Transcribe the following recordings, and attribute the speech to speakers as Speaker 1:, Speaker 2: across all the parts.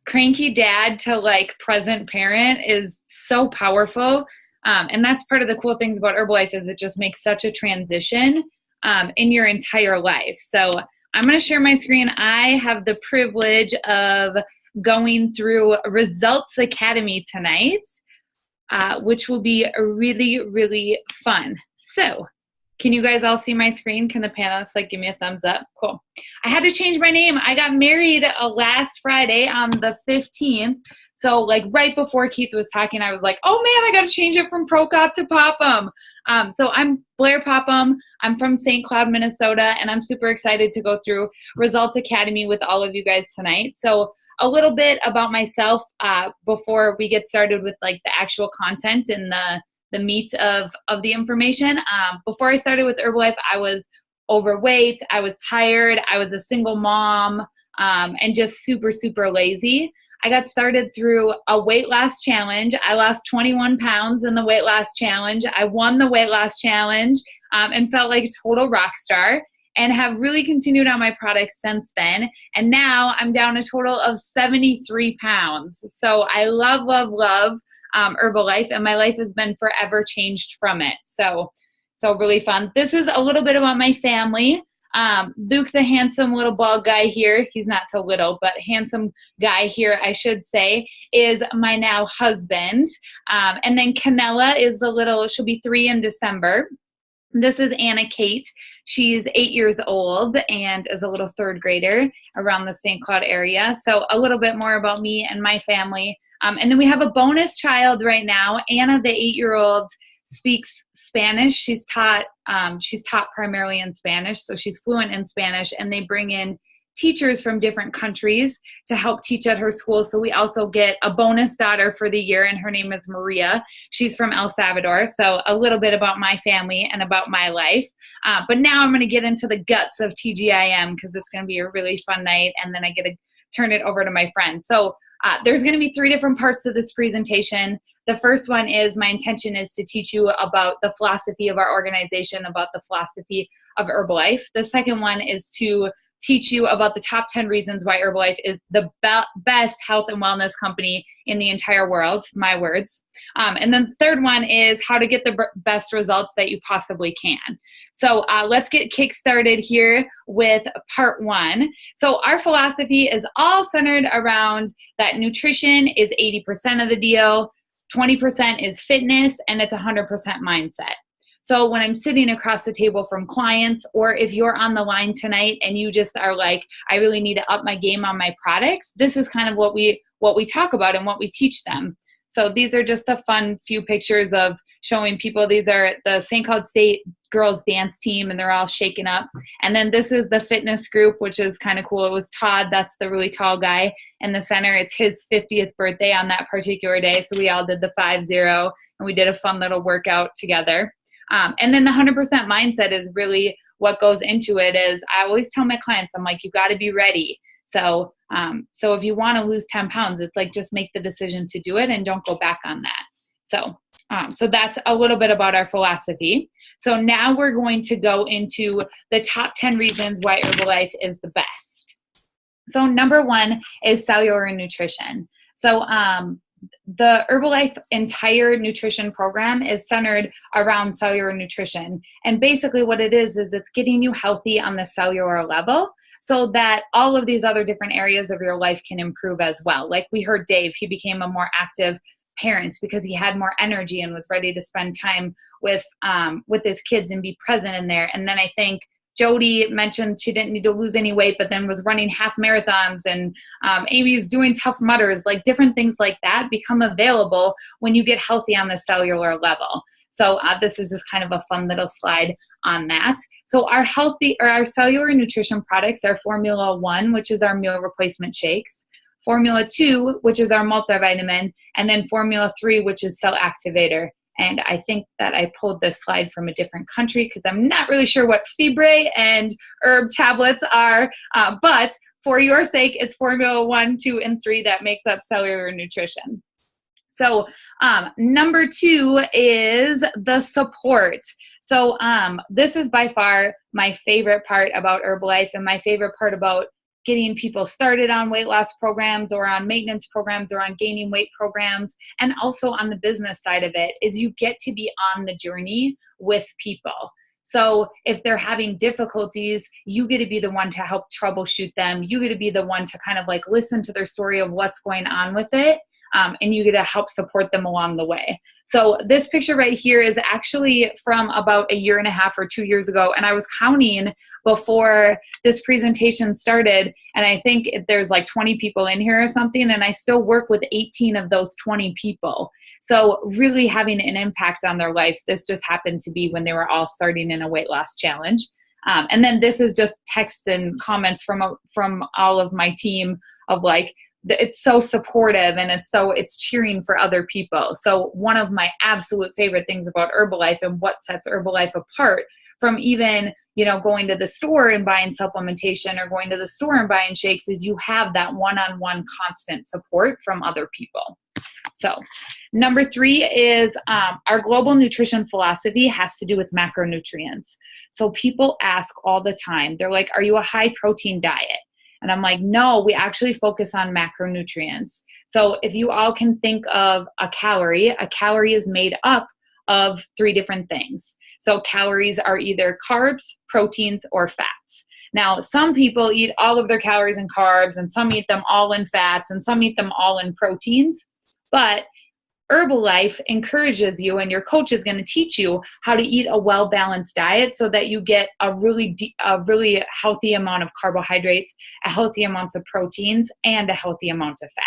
Speaker 1: cranky dad to like present parent is so powerful. And that's part of the cool things about Herbalife is it just makes such a transition in your entire life. So I'm going to share my screen. I have the privilege of going through Results Academy tonight, which will be really, really fun. So can you guys all see my screen? Can the panelists like give me a thumbs up? Cool. I had to change my name. I got married last Friday on the 15th. So like right before Keith was talking, I was like, oh man, I got to change it from Prokop to Popham. So I'm Blair Popham. I'm from St. Cloud, Minnesota, and I'm super excited to go through Results Academy with all of you guys tonight. So a little bit about myself before we get started with like the actual content and the meat of the information. Before I started with Herbalife, I was overweight, I was tired, I was a single mom, and just super, super lazy. I got started through a weight loss challenge. I lost 21 pounds in the weight loss challenge. I won the weight loss challenge and felt like a total rock star and have really continued on my products since then. And now I'm down a total of 73 pounds. So I love, love, love Herbalife, and my life has been forever changed from it. So really fun. This is a little bit about my family. Luke, the handsome little bald guy here, he's not so little, but handsome guy here, I should say, is my now husband. And then Canella is the little, she'll be 3 in December. This is Anna Kate. She's 8 years old and is a little 3rd grader around the St. Cloud area. So a little bit more about me and my family. And then we have a bonus child right now. Anna, the 8-year-old, speaks Spanish. She's taught primarily in Spanish, so she's fluent in Spanish, and they bring in teachers from different countries to help teach at her school. So we also get a bonus daughter for the year, and her name is Maria. She's from El Salvador. So a little bit about my family and about my life. But now I'm going to get into the guts of TGIM because it's going to be a really fun night, and then I get to turn it over to my friend. So there's going to be 3 different parts to this presentation. The first one is my intention is to teach you about the philosophy of our organization, about the philosophy of Herbalife. The second one is to teach you about the top 10 reasons why Herbalife is the best health and wellness company in the entire world, my words. And then the third one is how to get the best results that you possibly can. So let's get kick-started here with part 1. So our philosophy is all centered around that nutrition is 80% of the deal, 20% is fitness, and it's 100% mindset. So when I'm sitting across the table from clients, or if you're on the line tonight and you just are like, I really need to up my game on my products, this is kind of what we talk about and what we teach them. So these are just a fun few pictures of showing people. These are the St. Cloud State girls dance team, and they're all shaken up. And then this is the fitness group, which is kind of cool. It was Todd, that's the really tall guy in the center. It's his 50th birthday on that particular day. So we all did the 5-0, and we did a fun little workout together. And then the 100% mindset is really what goes into it. Is I always tell my clients, I'm like, you got to be ready. So if you want to lose 10 pounds, it's like, just make the decision to do it and don't go back on that. So that's a little bit about our philosophy. So now we're going to go into the top 10 reasons why Herbalife is the best. So number 1 is cellular nutrition. So the Herbalife entire nutrition program is centered around cellular nutrition. And basically what it is it's getting you healthy on the cellular level so that all of these other different areas of your life can improve as well. Like we heard Dave, he became a more active parent because he had more energy and was ready to spend time with his kids and be present in there. And then I think Jody mentioned she didn't need to lose any weight, but then was running half marathons, and Amy's doing Tough Mudders. Like different things like that become available when you get healthy on the cellular level. So this is just kind of a fun little slide on that. So our cellular nutrition products are Formula 1, which is our meal replacement shakes, Formula 2, which is our multivitamin, and then Formula 3, which is cell activator. And I think that I pulled this slide from a different country because I'm not really sure what fibre and herb tablets are. But for your sake, it's Formula 1, 2, and 3 that makes up cellular nutrition. So number 2 is the support. So this is by far my favorite part about Herbalife and my favorite part about getting people started on weight loss programs or on maintenance programs or on gaining weight programs, and also on the business side of it, is you get to be on the journey with people. So if they're having difficulties, you get to be the one to help troubleshoot them. You get to be the one to kind of like listen to their story of what's going on with it. And you get to help support them along the way. So this picture right here is actually from about 1.5 years or 2 years ago. And I was counting before this presentation started, and I think there's like 20 people in here or something, and I still work with 18 of those 20 people. So really having an impact on their life. This just happened to be when they were all starting in a weight loss challenge. And then this is just text and comments from all of my team of like, it's so supportive and it's cheering for other people. So one of my absolute favorite things about Herbalife and what sets Herbalife apart from even, going to the store and buying supplementation or going to the store and buying shakes is you have that one-on-one constant support from other people. So number 3 is our global nutrition philosophy has to do with macronutrients. So people ask all the time, they're like, are you a high protein diet? And I'm like, no, we actually focus on macronutrients. So if you all can think of a calorie is made up of 3 different things. So calories are either carbs, proteins, or fats. Now, some people eat all of their calories in carbs, and some eat them all in fats, and some eat them all in proteins. But Herbalife encourages you, and your coach is going to teach you how to eat a well-balanced diet so that you get a really healthy amount of carbohydrates, a healthy amount of proteins, and a healthy amount of fat.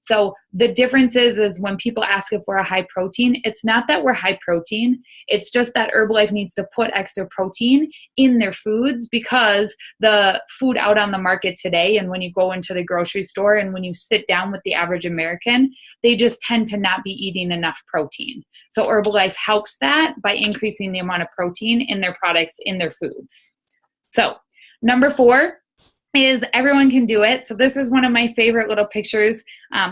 Speaker 1: So the difference is when people ask if we're a high protein, it's not that we're high protein. It's just that Herbalife needs to put extra protein in their foods because the food out on the market today, and when you go into the grocery store and when you sit down with the average American, they just tend to not be eating enough protein. So Herbalife helps that by increasing the amount of protein in their products, in their foods. So number 4 is everyone can do it. So this is one of my favorite little pictures.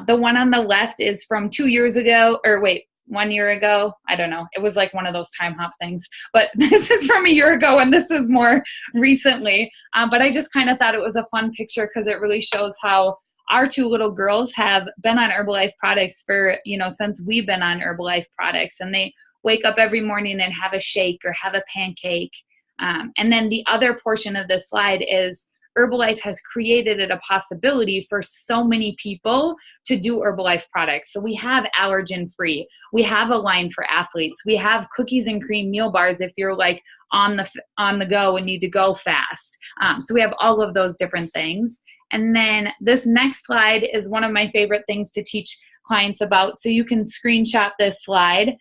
Speaker 1: The one on the left is from 2 years ago, or wait, 1 year ago. I don't know. It was like one of those time hop things, but this is from a year ago and this is more recently. But I just kind of thought it was a fun picture because it really shows how our 2 little girls have been on Herbalife products for, since we've been on Herbalife products, and they wake up every morning and have a shake or have a pancake. And then the other portion of this slide is Herbalife has created it a possibility for so many people to do Herbalife products. So we have allergen-free. We have a line for athletes. We have cookies and cream meal bars if you're like on the go and need to go fast. So we have all of those different things. And then this next slide is one of my favorite things to teach clients about. So you can screenshot this slide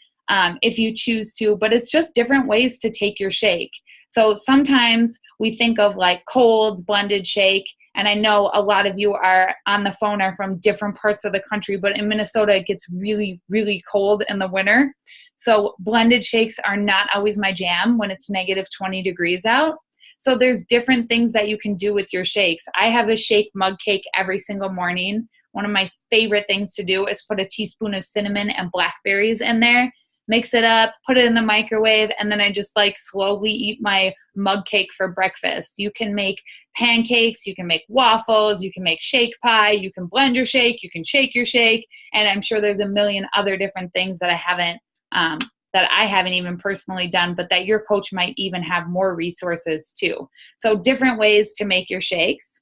Speaker 1: if you choose to, but it's just different ways to take your shake. So sometimes we think of like cold blended shake, and I know a lot of you are on the phone are from different parts of the country, but in Minnesota it gets really, really cold in the winter. So blended shakes are not always my jam when it's negative 20 degrees out. So there's different things that you can do with your shakes. I have a shake mug cake every single morning. One of my favorite things to do is put a teaspoon of cinnamon and blackberries in there. Mix it up, put it in the microwave, and then I just like slowly eat my mug cake for breakfast. You can make pancakes, you can make waffles, you can make shake pie, you can blend your shake, you can shake your shake, and I'm sure there's a million other different things that I haven't even personally done, but that your coach might even have more resources too. So different ways to make your shakes.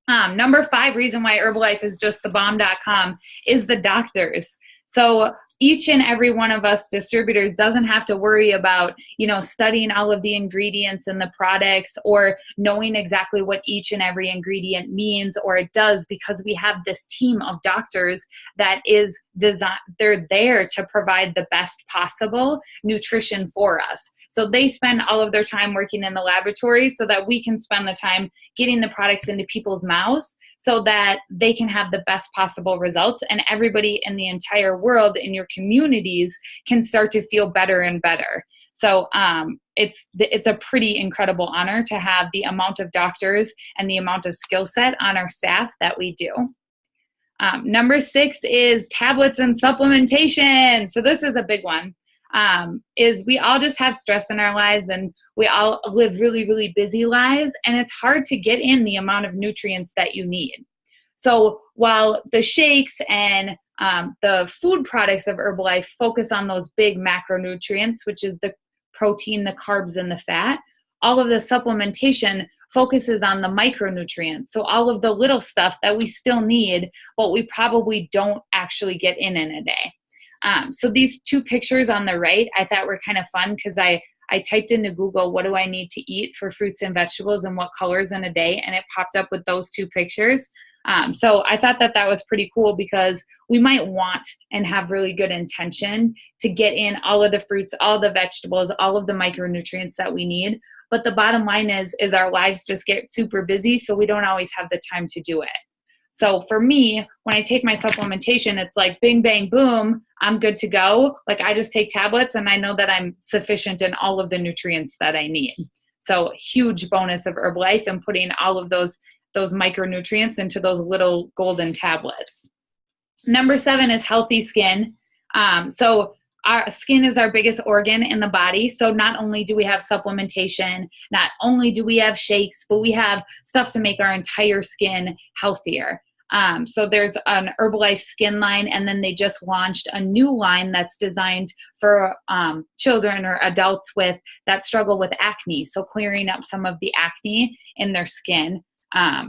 Speaker 1: Number 5 reason why Herbalife is just the bomb.com is the doctors. So each and every one of us distributors doesn't have to worry about, studying all of the ingredients in the products or knowing exactly what each and every ingredient means, or it does, because we have this team of doctors that is designed, they're there to provide the best possible nutrition for us. So they spend all of their time working in the laboratory so that we can spend the time getting the products into people's mouths so that they can have the best possible results, and everybody in the entire world in your communities can start to feel better and better. So it's a pretty incredible honor to have the amount of doctors and the amount of skill set on our staff that we do. Number 6 is tablets and supplementation. So this is a big one. is we all just have stress in our lives, and we all live really, really busy lives, and it's hard to get in the amount of nutrients that you need. So while the shakes and the food products of Herbalife focus on those big macronutrients, which is the protein, the carbs, and the fat, all of the supplementation focuses on the micronutrients. So all of the little stuff that we still need, but we probably don't actually get in a day. So these two pictures on the right, I thought were kind of fun because I typed into Google, what do I need to eat for fruits and vegetables and what colors in a day? And it popped up with those two pictures. So I thought that was pretty cool because we might want and have really good intention to get in all of the fruits, all the vegetables, all of the micronutrients that we need. But the bottom line is our lives just get super busy, so we don't always have the time to do it. So for me, when I take my supplementation, it's like bing, bang, boom, I'm good to go. Like I just take tablets and I know that I'm sufficient in all of the nutrients that I need. So huge bonus of Herbalife and putting all of those micronutrients into those little golden tablets. Number 7 is healthy skin. So our skin is our biggest organ in the body. So not only do we have supplementation, not only do we have shakes, but we have stuff to make our entire skin healthier. So there's an Herbalife skin line, and then they just launched a new line that's designed for children or adults that struggle with acne. So clearing up some of the acne in their skin.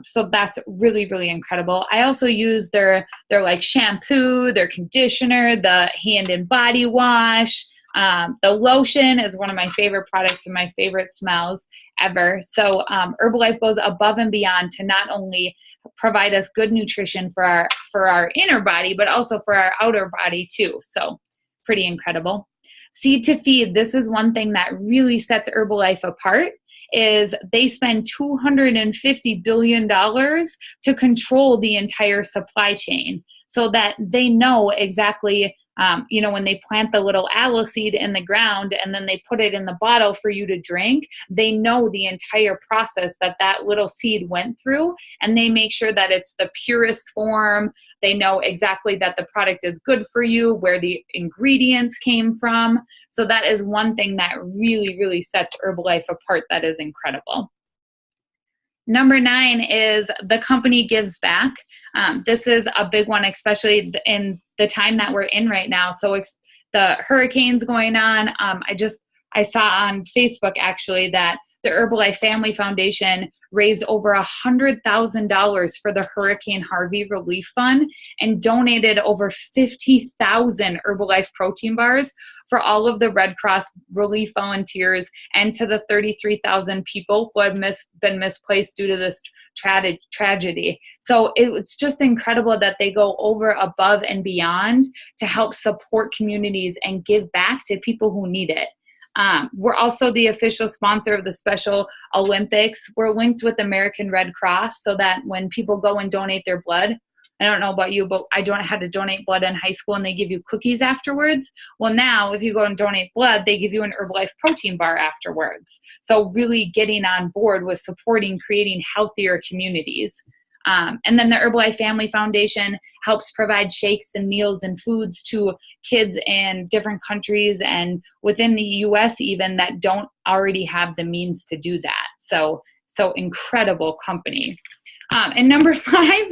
Speaker 1: So that's really, really incredible. I also use their like shampoo, their conditioner, the hand and body wash. The lotion is one of my favorite products and my favorite smells ever. So Herbalife goes above and beyond to not only provide us good nutrition for our inner body, but also for our outer body too. So pretty incredible. Seed to feed. This is one thing that really sets Herbalife apart. Is they spend $250 billion to control the entire supply chain so that they know exactly, when they plant the little aloe seed in the ground and then they put it in the bottle for you to drink, they know the entire process that little seed went through, and they make sure that it's the purest form. They know exactly that the product is good for you, where the ingredients came from. So that is one thing that really, really sets Herbalife apart that is incredible. Number 9 is the company gives back. This is a big one, especially in the time that we're in right now. So it's the hurricanes going on. I saw on Facebook actually that the Herbalife Family Foundation raised over $100,000 for the Hurricane Harvey Relief Fund and donated over 50,000 Herbalife protein bars for all of the Red Cross relief volunteers and to the 33,000 people who have been misplaced due to this tragedy. So it's just incredible that they go over above and beyond to help support communities and give back to people who need it. We're also the official sponsor of the Special Olympics. We're linked with American Red Cross so that when people go and donate their blood, I don't know about you, but I had to donate blood in high school and they give you cookies afterwards. Well, now if you go and donate blood, they give you an Herbalife protein bar afterwards. So really getting on board with supporting creating healthier communities. And then the Herbalife Family Foundation helps provide shakes and meals and foods to kids in different countries and within the U.S. even that don't already have the means to do that. So incredible company. And number 10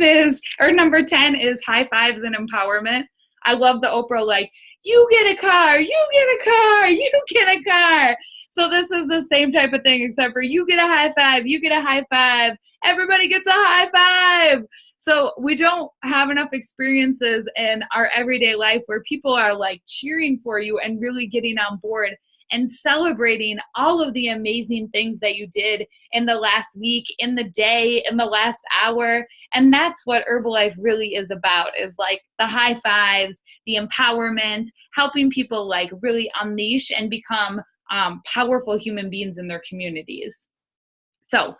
Speaker 1: is high fives and empowerment. I love the Oprah, like, you get a car, you get a car, you get a car. So this is the same type of thing, except for you get a high five, you get a high five. Everybody gets a high five. So we don't have enough experiences in our everyday life where people are like cheering for you and really getting on board and celebrating all of the amazing things that you did in the last week, in the day, in the last hour. And that's what Herbalife really is about, is like the high fives, the empowerment, helping people like really unleash and become powerful human beings in their communities. So,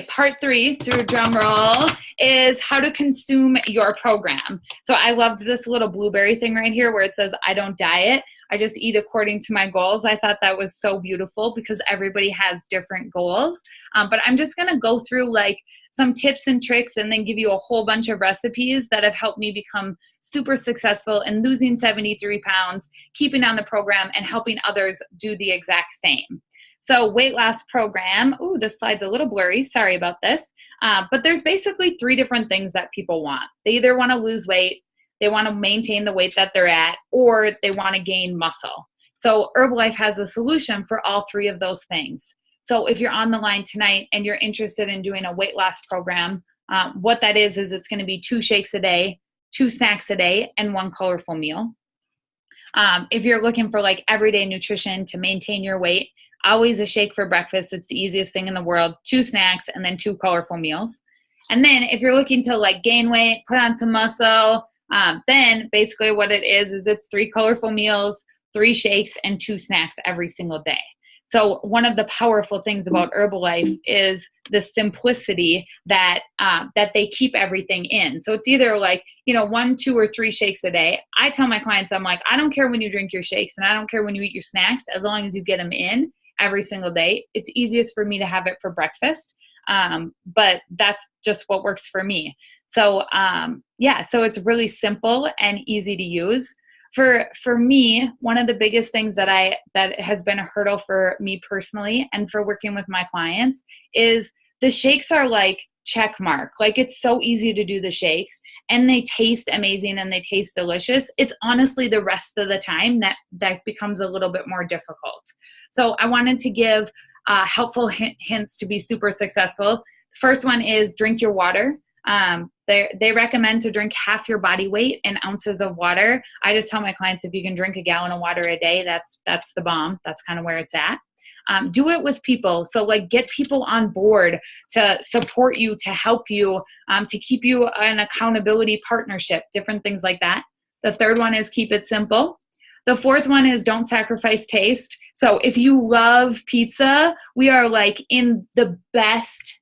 Speaker 1: part 3, through drum roll, is how to consume your program. So I loved this little blueberry thing right here where it says, I don't diet. I just eat according to my goals. I thought that was so beautiful because everybody has different goals. But I'm just going to go through like some tips and tricks and then give you a whole bunch of recipes that have helped me become super successful in losing 73 pounds, keeping on the program, and helping others do the exact same. So weight loss program, ooh, this slide's a little blurry, sorry about this. But there's basically 3 different things that people want. They either want to lose weight, they want to maintain the weight that they're at, or they want to gain muscle. So Herbalife has a solution for all 3 of those things. So if you're on the line tonight and you're interested in doing a weight loss program, what that is it's going to be 2 shakes a day, 2 snacks a day, and 1 colorful meal. If you're looking for like everyday nutrition to maintain your weight, always a shake for breakfast. It's the easiest thing in the world. 2 snacks and then 2 colorful meals. And then if you're looking to like gain weight, put on some muscle, then basically what it is it's 3 colorful meals, 3 shakes, and 2 snacks every single day. So one of the powerful things about Herbalife is the simplicity that that they keep everything in. So it's either like, 1, 2, or 3 shakes a day. I tell my clients, I'm like, I don't care when you drink your shakes and I don't care when you eat your snacks, as long as you get them in every single day. It's easiest for me to have it for breakfast, but that's just what works for me. So so it's really simple and easy to use. For me, one of the biggest things that has been a hurdle for me personally and for working with my clients is the shakes are like check mark. Like it's so easy to do the shakes and they taste amazing and they taste delicious. It's honestly the rest of the time that becomes a little bit more difficult. So I wanted to give helpful hints to be super successful. The first one is drink your water. They recommend to drink half your body weight in ounces of water. I just tell my clients, if you can drink a gallon of water a day, that's the bomb. That's kind of where it's at. Do it with people. So like get people on board to support you, to help you, to keep you an accountability partnership, different things like that. The third one is keep it simple. The fourth one is don't sacrifice taste. So if you love pizza, we are like in the best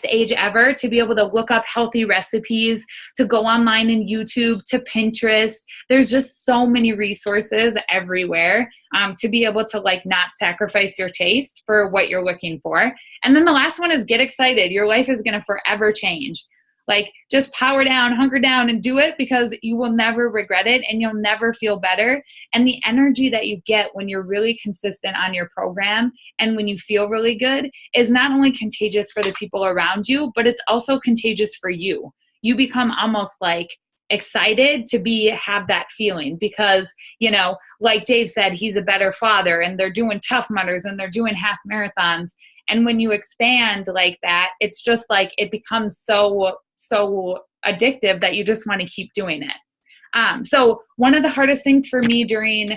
Speaker 1: age ever to be able to look up healthy recipes, to go online in YouTube, to Pinterest. There's just so many resources everywhere to be able to like not sacrifice your taste for what you're looking for. And then the last one is get excited. Your life is going to forever change. Like just power down, hunker down, and do it because you will never regret it and you'll never feel better. And the energy that you get when you're really consistent on your program and when you feel really good is not only contagious for the people around you, but it's also contagious for you. You become almost like excited to have that feeling because, like Dave said, he's a better father and they're doing Tough Mudders and they're doing half marathons. And when you expand like that, it's just like it becomes so addictive that you just want to keep doing it. So one of the hardest things for me during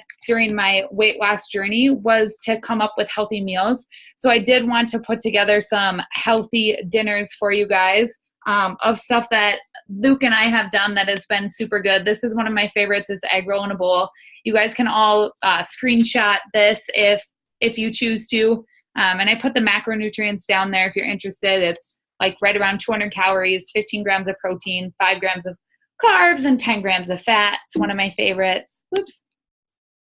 Speaker 1: my weight loss journey was to come up with healthy meals. So I did want to put together some healthy dinners for you guys of stuff that Luke and I have done that has been super good. This is one of my favorites. It's egg roll in a bowl. You guys can all screenshot this if you choose to. And I put the macronutrients down there if you're interested. It's like right around 200 calories, 15 grams of protein, 5 grams of carbs, and 10 grams of fat. It's one of my favorites. Oops.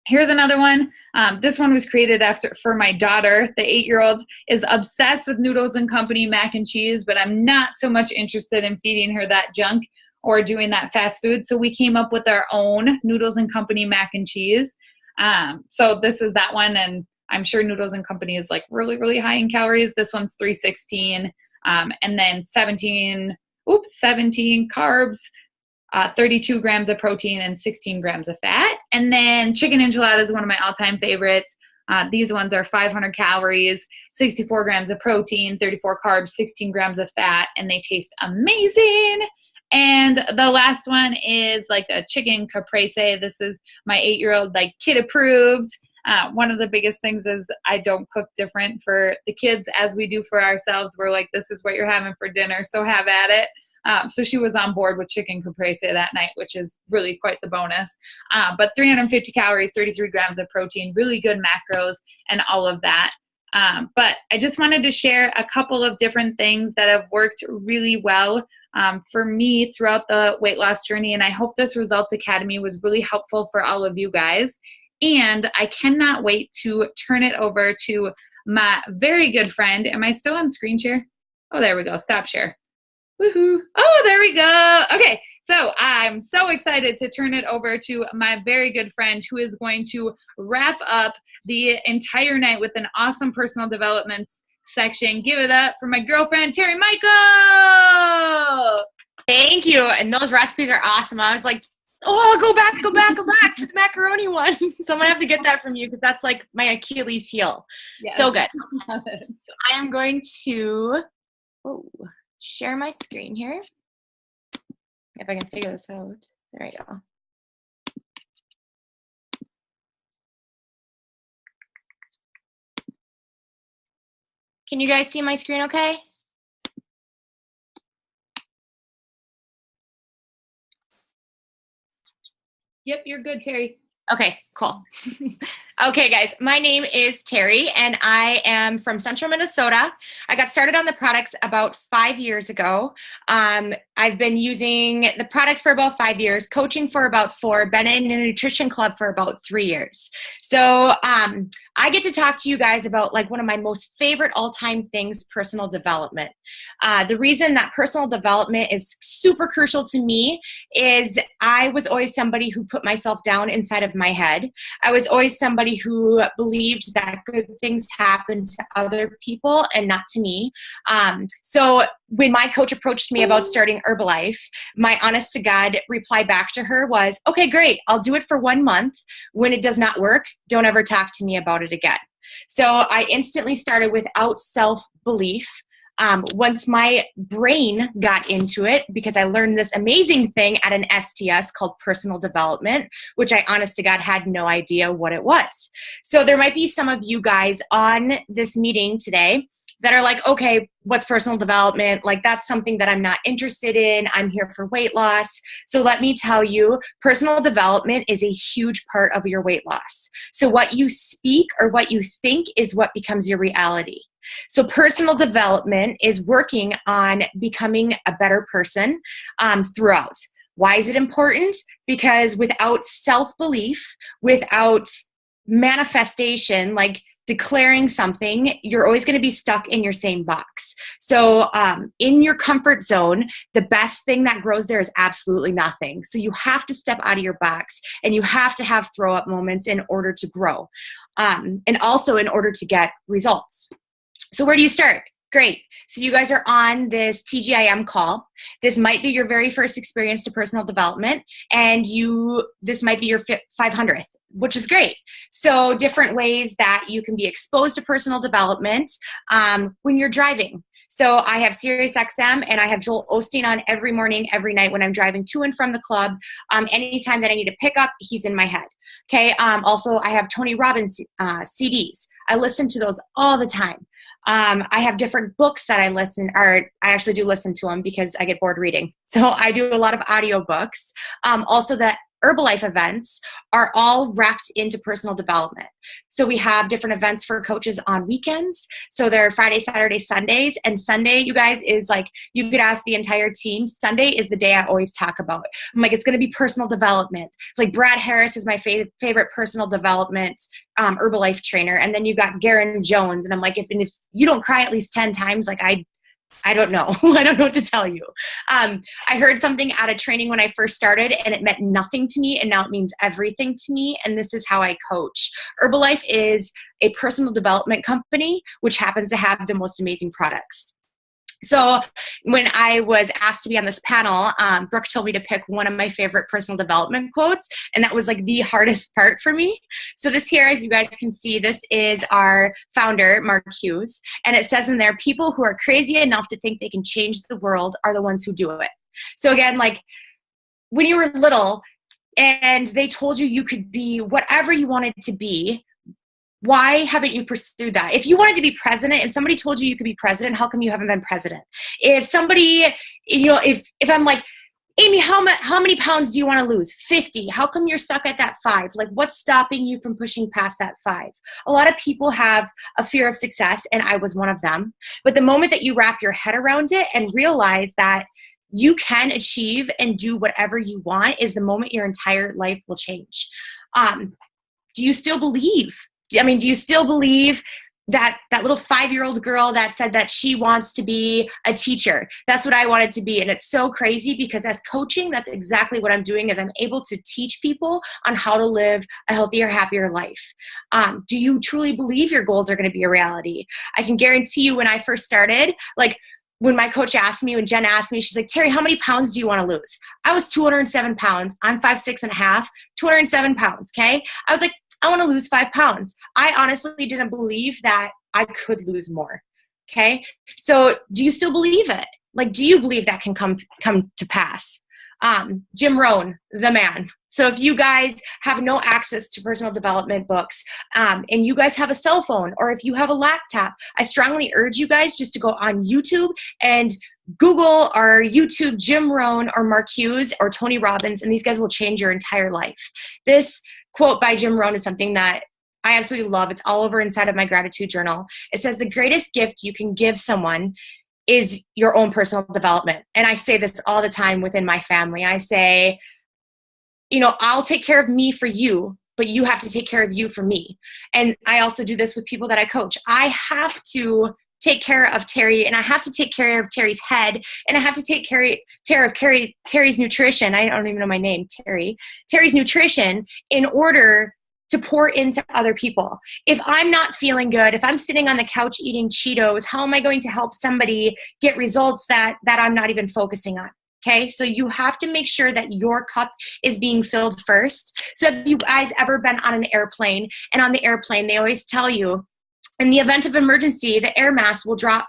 Speaker 1: Here's another one. This one was created for my daughter. The 8-year-old is obsessed with Noodles and Company mac and cheese, but I'm not so much interested in feeding her that junk or doing that fast food. So we came up with our own Noodles and Company mac and cheese. So this is that one. And I'm sure Noodles and Company is like really, really high in calories. This one's 316. And then 17 carbs, 32 grams of protein, and 16 grams of fat. And then chicken enchilada is one of my all-time favorites. These ones are 500 calories, 64 grams of protein, 34 carbs, 16 grams of fat, and they taste amazing. And the last one is like a chicken caprese. This is my 8-year-old, like kid approved. One of the biggest things is I don't cook different for the kids as we do for ourselves. We're like, this is what you're having for dinner, so have at it. So she was on board with chicken caprese that night, which is really quite the bonus. But 350 calories, 33 grams of protein, really good macros and all of that. But I just wanted to share a couple of different things that have worked really well for me throughout the weight loss journey. And I hope this Results Academy was really helpful for all of you guys. And I cannot wait to turn it over to my very good friend. Am I still on screen share? Oh, there we go. Stop share. Woohoo. Oh, there we go. Okay. So I'm so excited to turn it over to my very good friend who is going to wrap up the entire night with an awesome personal development section. Give it up for my girlfriend, Terry Michael.
Speaker 2: Thank you. And those recipes are awesome. I was like, oh, go back to the macaroni one. So I'm going to have to get that from you because that's like my Achilles heel. Yes. So good. So I am going to share my screen here. If I can figure this out. There we go. Can you guys see my screen okay?
Speaker 1: Yep, you're good, Terry.
Speaker 2: Okay, cool. Okay, guys, my name is Terry, and I am from Central Minnesota. I got started on the products about 5 years ago. I've been using the products for about 5 years, coaching for about 4, been in a nutrition club for about 3 years. So I get to talk to you guys about like one of my most favorite all-time things, personal development. The reason that personal development is super crucial to me is I was always somebody who put myself down inside of my head. I was always somebody who believed that good things happen to other people and not to me. So when my coach approached me about starting Herbalife, my honest to God reply back to her was, okay, great. I'll do it for 1 month. When it does not work, don't ever talk to me about it again. So I instantly started without self-belief. Once my brain got into it, because I learned this amazing thing at an STS called personal development, which I honest to God had no idea what it was. So there might be some of you guys on this meeting today that are like, okay, what's personal development? Like, that's something that I'm not interested in. I'm here for weight loss. So let me tell you, personal development is a huge part of your weight loss. So what you speak or what you think is what becomes your reality. So personal development is working on becoming a better person throughout. Why is it important? Because without self-belief, without manifestation, like declaring something, you're always going to be stuck in your same box. So in your comfort zone, the best thing that grows there is absolutely nothing. So you have to step out of your box and you have to have throw up moments in order to grow and also in order to get results. So where do you start? Great. So you guys are on this TGIM call. This might be your very first experience to personal development, and this might be your 500th, which is great. So different ways that you can be exposed to personal development when you're driving. So I have SiriusXM and I have Joel Osteen on every morning, every night when I'm driving to and from the club. Anytime that I need to pick up, he's in my head. Okay. Also, I have Tony Robbins CDs. I listen to those all the time. I have different books that I actually do listen to them because I get bored reading. So I do a lot of audiobooks. Also, the Herbalife events are all wrapped into personal development. So we have different events for coaches on weekends. So they're Friday, Saturday, Sundays. And Sunday, you guys, is like, you could ask the entire team. Sunday is the day I always talk about. I'm like, it's going to be personal development. Like Brad Harris is my favorite personal development Herbalife trainer. And then you got Garen Jones. And I'm like, if you don't cry at least 10 times, like I don't know. I don't know what to tell you. I heard something at a training when I first started and it meant nothing to me and now it means everything to me, and this is how I coach. Herbalife is a personal development company which happens to have the most amazing products. So when I was asked to be on this panel, Brooke told me to pick one of my favorite personal development quotes, and that was like the hardest part for me. So this here, as you guys can see, this is our founder, Mark Hughes, and it says in there, people who are crazy enough to think they can change the world are the ones who do it. So again, like when you were little and they told you you could be whatever you wanted to be, why haven't you pursued that? If you wanted to be president, if somebody told you you could be president, how come you haven't been president? If somebody, if I'm like, Amy, how many pounds do you want to lose? 50. How come you're stuck at that 5? Like, what's stopping you from pushing past that 5? A lot of people have a fear of success, and I was one of them. But the moment that you wrap your head around it and realize that you can achieve and do whatever you want is the moment your entire life will change. do you still believe? I mean, do you still believe that little 5-year-old girl that said that she wants to be a teacher? That's what I wanted to be. And it's so crazy because as coaching, that's exactly what I'm doing, is I'm able to teach people on how to live a healthier, happier life. Do you truly believe your goals are going to be a reality? I can guarantee you when I first started, like when my coach asked me, when Jen asked me, she's like, Terry, how many pounds do you want to lose? I was 207 pounds. I'm 5'6.5", 207 pounds. Okay. I was like, I want to lose 5 pounds. I honestly didn't believe that I could lose more. Okay. So do you still believe it? Like, do you believe that can come to pass? Jim Rohn, the man. So if you guys have no access to personal development books, and you guys have a cell phone, or if you have a laptop, I strongly urge you guys just to go on YouTube and Google or YouTube Jim Rohn or Mark Hughes or Tony Robbins, and these guys will change your entire life. This quote by Jim Rohn is something that I absolutely love. It's all over inside of my gratitude journal. It says the greatest gift you can give someone is your own personal development. And I say this all the time within my family. I say, I'll take care of me for you, but you have to take care of you for me. And I also do this with people that I coach. I have to take care of Terry, and I have to take care of Terry's head, and I have to take care of Terry's nutrition. I don't even know my name, Terry's nutrition, in order to pour into other people. If I'm not feeling good, if I'm sitting on the couch eating Cheetos, how am I going to help somebody get results that I'm not even focusing on? Okay, so you have to make sure that your cup is being filled first. So have you guys ever been on an airplane, and on the airplane, they always tell you, in the event of emergency, the air mask will drop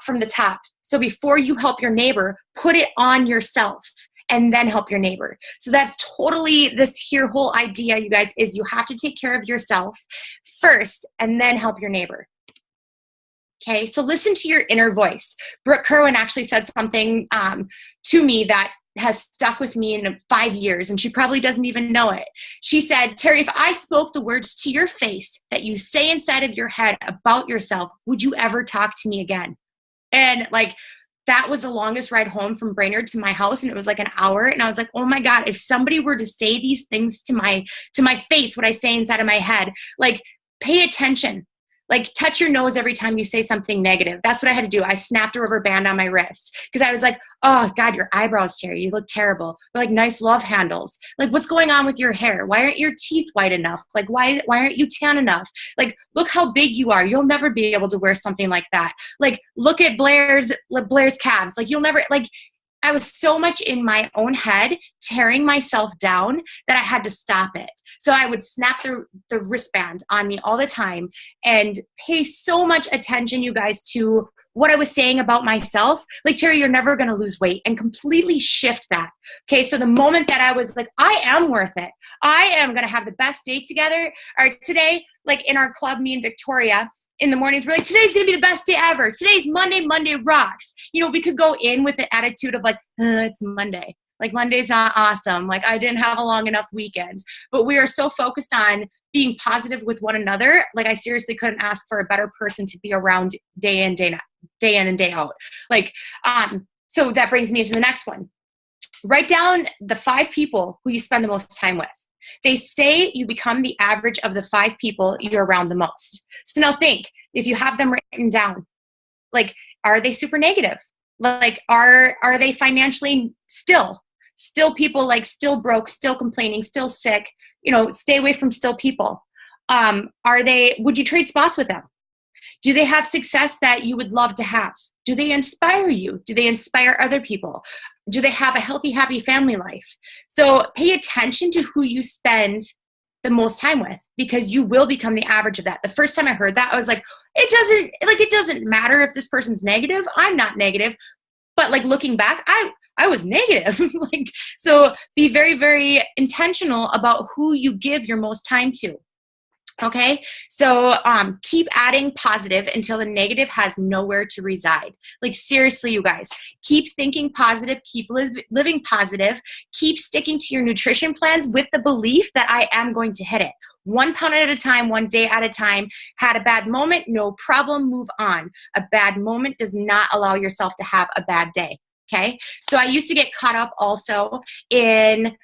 Speaker 2: from the top. So before you help your neighbor, put it on yourself and then help your neighbor. So that's totally this whole idea, you guys, is you have to take care of yourself first and then help your neighbor. Okay, so listen to your inner voice. Brooke Kerwin actually said something to me that has stuck with me in 5 years, and she probably doesn't even know it. She said, Terry, if I spoke the words to your face that you say inside of your head about yourself, would you ever talk to me again? And that was the longest ride home from Brainerd to my house, and it was like an hour. And I was like, oh my God, if somebody were to say these things to my face, what I say inside of my head, pay attention. Touch your nose every time you say something negative. That's what I had to do. I snapped a rubber band on my wrist because I was like, oh God, your eyebrows, Terry, you look terrible. But nice love handles. What's going on with your hair? Why aren't your teeth white enough? Why aren't you tan enough? Look how big you are. You'll never be able to wear something like that. Look at Blair's calves. You'll never, I was so much in my own head, tearing myself down, that I had to stop it. So I would snap the wristband on me all the time and pay so much attention, you guys, to what I was saying about myself. Terry, you're never going to lose weight, and completely shift that. Okay, so the moment that I was like, I am worth it. I am going to have the best day together. Or today, in our club, me and Victoria, in the mornings, we're like, today's going to be the best day ever. Today's Monday. Monday rocks. We could go in with the attitude of it's Monday. Monday's not awesome. I didn't have a long enough weekend. But we are so focused on being positive with one another. I seriously couldn't ask for a better person to be around day in and day out. So that brings me to the next one. Write down the 5 people who you spend the most time with. They say you become the average of the 5 people you're around the most. So now think, if you have them written down, are they super negative? Are they financially still people, still broke, still complaining, still sick? Stay away from still people. Would you trade spots with them? Do they have success that you would love to have? Do they inspire you? Do they inspire other people? Do they have a healthy, happy family life? So pay attention to who you spend the most time with, because you will become the average of that. The first time I heard that, I was like, it doesn't matter if this person's negative. I'm not negative. But looking back, I was negative. So be very, very intentional about who you give your most time to. Okay, so keep adding positive until the negative has nowhere to reside. Seriously, you guys, keep thinking positive, keep living positive, keep sticking to your nutrition plans with the belief that I am going to hit it. 1 pound at a time, 1 day at a time. Had a bad moment, no problem, move on. A bad moment does not allow yourself to have a bad day. Okay, so I used to get caught up also in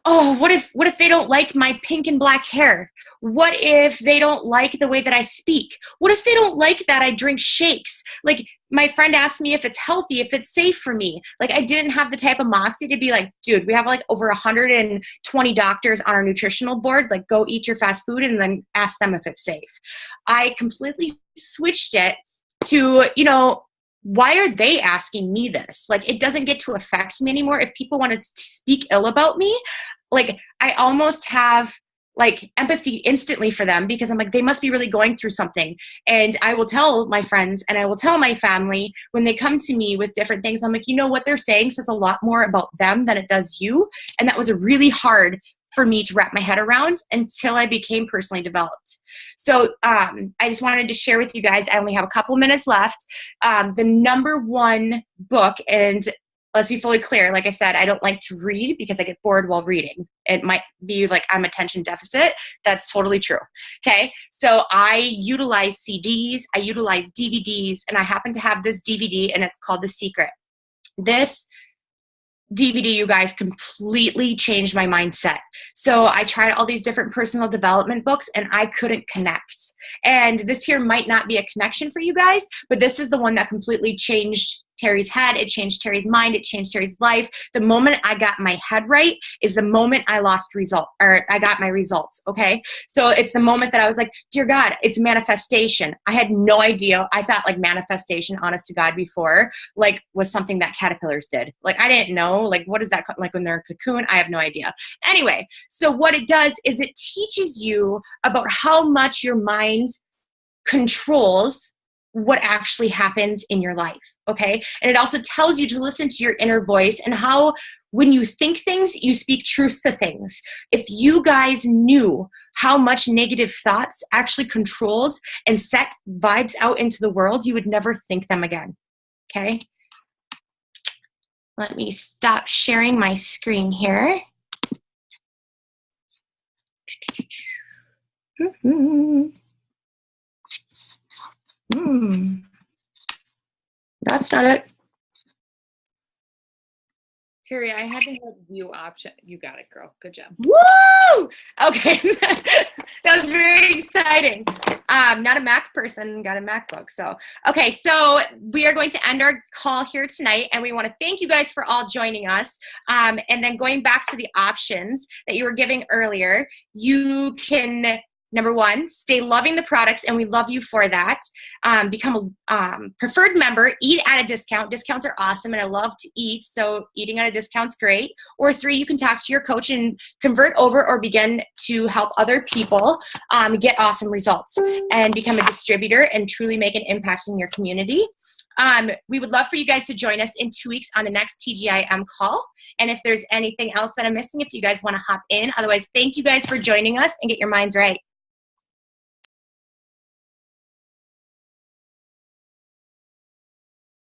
Speaker 2: oh, what if they don't like my pink and black hair? What if they don't like the way that I speak? What if they don't like that I drink shakes? Like, my friend asked me if it's healthy, if it's safe for me. Like, I didn't have the type of moxie to be like, dude, we have like over 120 doctors on our nutritional board. Like, go eat your fast food and then ask them if it's safe. I completely switched it to, you know, why are they asking me this? Like, it doesn't get to affect me anymore. If people want to speak ill about me, like, I almost have like empathy instantly for them, because I'm like, they must be really going through something. And I will tell my friends and I will tell my family when they come to me with different things, I'm like, you know, what they're saying says a lot more about them than it does you. And that was really hard for me to wrap my head around until I became personally developed. So I just wanted to share with you guys, I only have a couple minutes left, the number one book, and let's be fully clear, like I said, I don't like to read because I get bored while reading. It might be like I'm attention deficit. That's totally true. Okay, so I utilize CDs, I utilize DVDs, and I happen to have this DVD, and it's called The Secret. This DVD, you guys, completely changed my mindset. So I tried all these different personal development books and I couldn't connect. And this here might not be a connection for you guys, but this is the one that completely changed Terry's head. It changed Terry's mind. It changed Terry's life. The moment I got my head right is the moment I I got my results. Okay. So it's the moment that I was like, dear God, it's manifestation. I had no idea. I thought like manifestation, honest to God, before, like, was something that caterpillars did. Like, I didn't know, like, what is that like when they're a cocoon? I have no idea. Anyway, so what it does is it teaches you about how much your mind controls what actually happens in your life, okay? And it also tells you to listen to your inner voice and how when you think things, you speak truth to things. If you guys knew how much negative thoughts actually controlled and set vibes out into the world, you would never think them again, okay? Let me stop sharing my screen here. That's not it.
Speaker 1: Terry, I had to hit view option. You got it, girl. Good job.
Speaker 2: Woo! Okay. That was very exciting. Not a Mac person, got a MacBook. So, okay. So we are going to end our call here tonight, and we want to thank you guys for all joining us. And then going back to the options that you were giving earlier, you can, number one, stay loving the products, and we love you for that. Become a preferred member, eat at a discount. Discounts are awesome, and I love to eat, so eating at a discount's great. Or three, you can talk to your coach and convert over or begin to help other people get awesome results and become a distributor and truly make an impact in your community. We would love for you guys to join us in 2 weeks on the next TGIM call. And if there's anything else that I'm missing, if you guys want to hop in. Otherwise, thank you guys for joining us, and get your minds right.